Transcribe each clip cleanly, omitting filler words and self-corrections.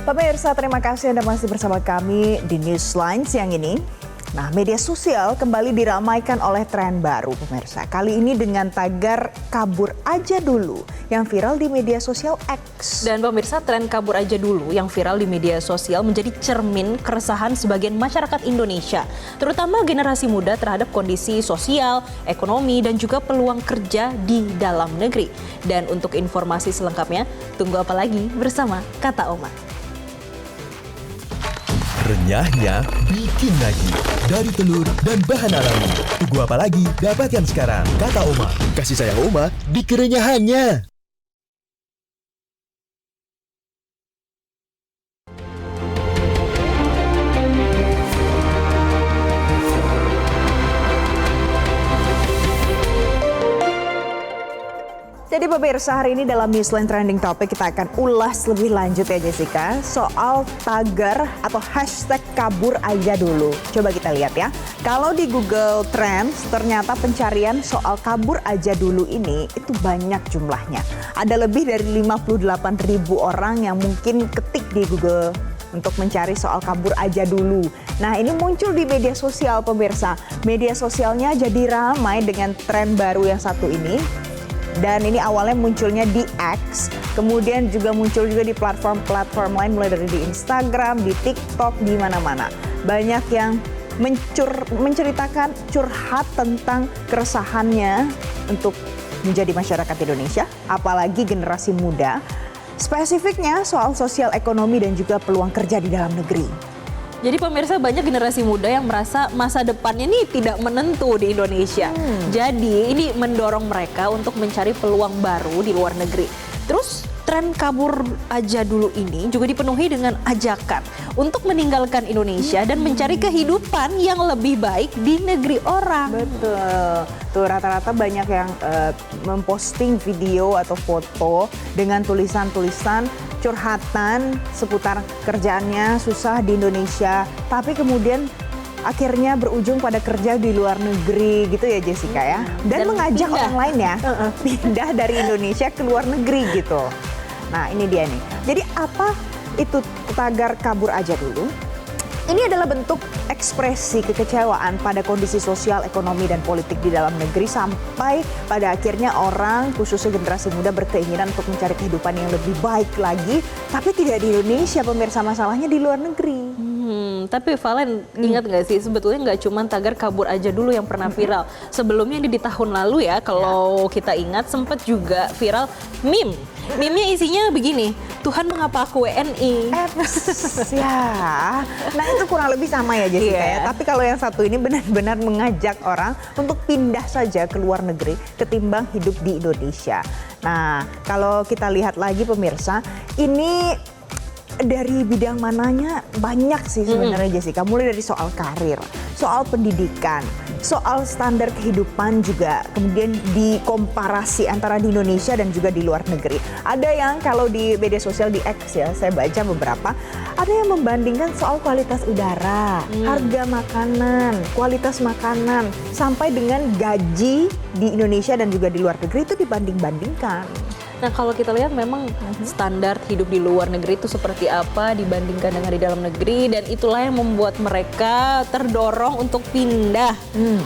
Pemirsa, terima kasih Anda masih bersama kami di Newsline siang ini. Nah, media sosial kembali diramaikan oleh tren baru, pemirsa. Kali ini dengan tagar kabur aja dulu yang viral di media sosial X. Dan pemirsa, tren kabur aja dulu yang viral di media sosial menjadi cermin keresahan sebagian masyarakat Indonesia, terutama generasi muda terhadap kondisi sosial, ekonomi, dan juga peluang kerja di dalam negeri. Dan untuk informasi selengkapnya, tunggu apa lagi bersama Kata Oma. Renyahnya bikin lagi dari telur dan bahan alami. Tunggu apa lagi? Dapatkan sekarang. Kata Oma, kasih sayang Oma di kerenyahannya. Jadi pemirsa, hari ini dalam Newsline Trending Topic kita akan ulas lebih lanjut ya Jessica soal tagar atau hashtag kabur aja dulu. Coba kita lihat ya. Kalau di Google Trends ternyata pencarian soal kabur aja dulu ini itu banyak jumlahnya. Ada lebih dari 58.000 orang yang mungkin ketik di Google untuk mencari soal kabur aja dulu. Nah, ini muncul di media sosial pemirsa. Media sosialnya jadi ramai dengan tren baru yang satu ini. Dan ini awalnya munculnya di X, kemudian juga muncul juga di platform-platform lain mulai dari di Instagram, di TikTok, di mana-mana. Banyak yang menceritakan curhat tentang keresahannya untuk menjadi masyarakat Indonesia, apalagi generasi muda. Spesifiknya soal sosial ekonomi dan juga peluang kerja di dalam negeri. Jadi pemirsa, banyak generasi muda yang merasa masa depannya ini tidak menentu di Indonesia. Jadi ini mendorong mereka untuk mencari peluang baru di luar negeri. Terus tren kabur aja dulu ini juga dipenuhi dengan ajakan untuk meninggalkan Indonesia dan mencari kehidupan yang lebih baik di negeri orang. Betul. Tuh rata-rata banyak yang memposting video atau foto dengan tulisan-tulisan curhatan seputar kerjaannya susah di Indonesia, tapi kemudian akhirnya berujung pada kerja di luar negeri gitu ya Jessica ya. Dan mengajak pindah. orang lain ya pindah dari Indonesia ke luar negeri gitu. Nah ini dia nih. Jadi apa itu tagar kabur aja dulu? Ini adalah bentuk ekspresi kekecewaan pada kondisi sosial, ekonomi, dan politik di dalam negeri sampai pada akhirnya orang, khususnya generasi muda, berkeinginan untuk mencari kehidupan yang lebih baik lagi, tapi tidak di Indonesia, pemirsa, masalahnya di luar negeri. Tapi Valen, ingat nggak sih sebetulnya nggak cuma tagar kabur aja dulu yang pernah viral. Sebelumnya di tahun lalu ya, kalau kita ingat sempat juga viral meme. Meme-nya isinya begini, Tuhan mengapa aku WNI? Ya, nah itu kurang lebih sama ya Jessica ya. Tapi kalau yang satu ini benar-benar mengajak orang untuk pindah saja ke luar negeri ketimbang hidup di Indonesia. Nah, kalau kita lihat lagi pemirsa, ini dari bidang mananya banyak sih sebenarnya Jessica. Mulai dari soal karir, soal pendidikan, soal standar kehidupan juga. Kemudian dikomparasi antara di Indonesia dan juga di luar negeri. Ada yang kalau di media sosial di X ya, saya baca beberapa, ada yang membandingkan soal kualitas udara, harga makanan, kualitas makanan, sampai dengan gaji di Indonesia dan juga di luar negeri itu dibanding-bandingkan. Nah kalau kita lihat memang standar hidup di luar negeri itu seperti apa dibandingkan dengan di dalam negeri, dan itulah yang membuat mereka terdorong untuk pindah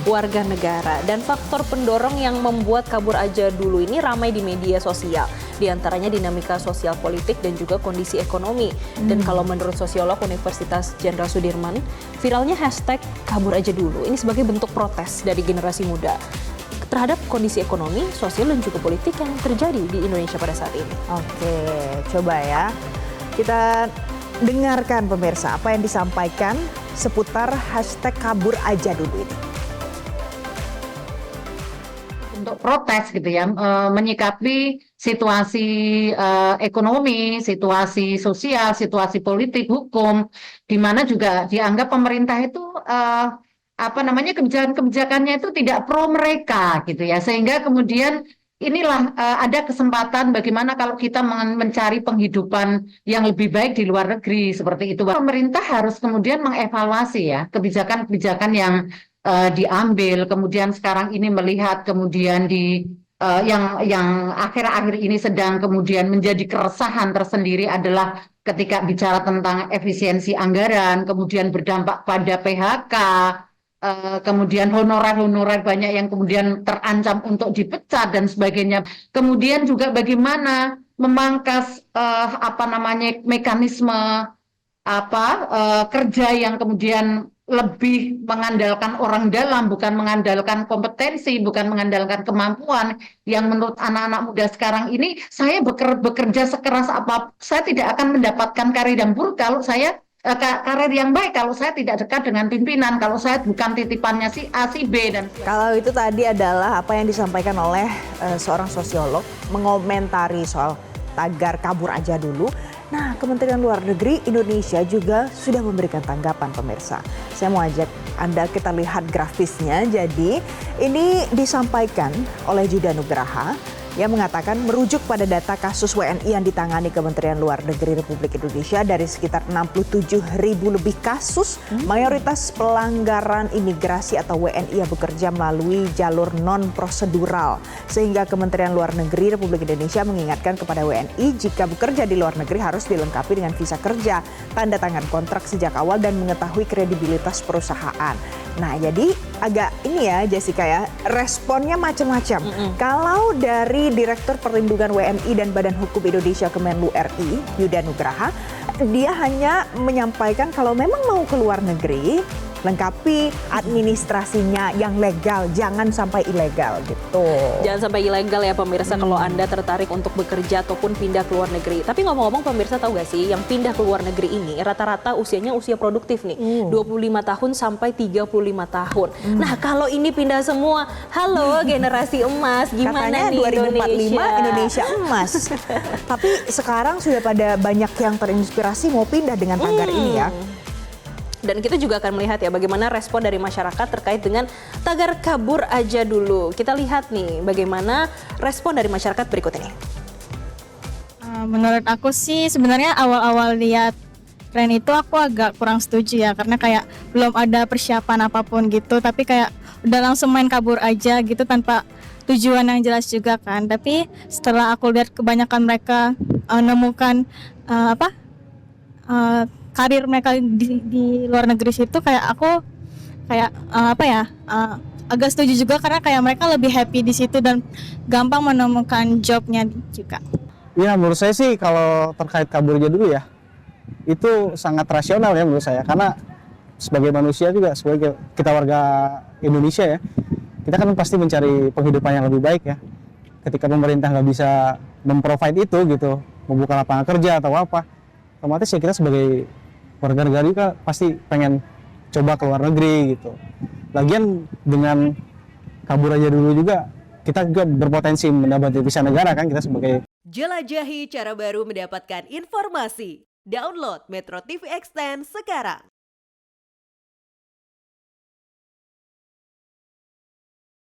warga negara. Dan faktor pendorong yang membuat kabur aja dulu ini ramai di media sosial, di antaranya dinamika sosial politik dan juga kondisi ekonomi. Dan kalau menurut sosiolog Universitas Jenderal Sudirman, viralnya hashtag kabur aja dulu ini sebagai bentuk protes dari generasi muda terhadap kondisi ekonomi, sosial, dan juga politik yang terjadi di Indonesia pada saat ini. Oke, coba ya kita dengarkan pemirsa apa yang disampaikan seputar hashtag kabur aja dulu ini. Untuk protes gitu ya, menyikapi situasi ekonomi, situasi sosial, situasi politik, hukum, di mana juga dianggap pemerintah itu kebijakan-kebijakannya itu tidak pro mereka gitu ya, sehingga kemudian inilah ada kesempatan bagaimana kalau kita mencari penghidupan yang lebih baik di luar negeri seperti itu. Pemerintah harus kemudian mengevaluasi ya kebijakan-kebijakan yang diambil, kemudian sekarang ini melihat kemudian yang akhir-akhir ini sedang kemudian menjadi keresahan tersendiri adalah ketika bicara tentang efisiensi anggaran, kemudian berdampak pada PHK, kemudian honorar-honorar banyak yang kemudian terancam untuk dipecat dan sebagainya. Kemudian juga bagaimana memangkas mekanisme kerja yang kemudian lebih mengandalkan orang dalam, bukan mengandalkan kompetensi, bukan mengandalkan kemampuan. Yang menurut anak-anak muda sekarang ini, saya bekerja sekeras apa, saya tidak akan mendapatkan karir yang buruk kalau saya karir yang baik kalau saya tidak dekat dengan pimpinan, kalau saya bukan titipannya si A, si B dan Kalau itu tadi adalah apa yang disampaikan oleh seorang sosiolog mengomentari soal tagar kabur aja dulu. Nah, Kementerian Luar Negeri Indonesia juga sudah memberikan tanggapan pemirsa. Saya mau ajak Anda kita lihat grafisnya. Jadi ini disampaikan oleh Judah Nugraha yang mengatakan merujuk pada data kasus WNI yang ditangani Kementerian Luar Negeri Republik Indonesia dari sekitar 67.000 lebih kasus, mayoritas pelanggaran imigrasi atau WNI yang bekerja melalui jalur non-prosedural. Sehingga Kementerian Luar Negeri Republik Indonesia mengingatkan kepada WNI jika bekerja di luar negeri harus dilengkapi dengan visa kerja, tanda tangan kontrak sejak awal dan mengetahui kredibilitas perusahaan. Nah, jadi agak ini ya Jessica ya, responnya macam-macam. Kalau dari Direktur Perlindungan WNI dan Badan Hukum Indonesia Kemenlu RI, Yuda Nugraha, dia hanya menyampaikan kalau memang mau ke luar negeri, lengkapi administrasinya yang legal, jangan sampai ilegal gitu. Jangan sampai ilegal ya pemirsa kalau Anda tertarik untuk bekerja ataupun pindah ke luar negeri. Tapi ngomong-ngomong pemirsa tahu gak sih yang pindah ke luar negeri ini rata-rata usianya usia produktif nih. 25 tahun sampai 35 tahun. Nah kalau ini pindah semua, halo generasi emas gimana Katanya nih 2045 Indonesia emas. Tapi sekarang sudah pada banyak yang terinspirasi mau pindah dengan tagar ini ya. Dan kita juga akan melihat ya bagaimana respon dari masyarakat terkait dengan tagar kabur aja dulu. Kita lihat nih bagaimana respon dari masyarakat berikut ini. Menurut aku sih sebenarnya awal-awal lihat tren itu aku agak kurang setuju ya, karena kayak belum ada persiapan apapun gitu, tapi kayak udah langsung main kabur aja gitu tanpa tujuan yang jelas juga kan. Tapi setelah aku lihat kebanyakan mereka menemukan karir mereka di luar negeri situ, kayak aku kayak agak setuju juga, karena kayak mereka lebih happy di situ dan gampang menemukan jobnya juga. Ya menurut saya sih kalau terkait kabur aja dulu ya, itu sangat rasional ya menurut saya, karena sebagai manusia juga, sebagai kita warga Indonesia ya, kita kan pasti mencari penghidupan yang lebih baik ya. Ketika pemerintah nggak bisa memprovide itu gitu, membuka lapangan kerja atau apa, otomatis ya kita sebagai warga negara juga pasti pengen coba ke luar negeri gitu. Lagian dengan kabur aja dulu juga, kita juga berpotensi mendapat devisa negara kan, kita sebagai. Jelajahi cara baru mendapatkan informasi. Download Metro TV Extend sekarang.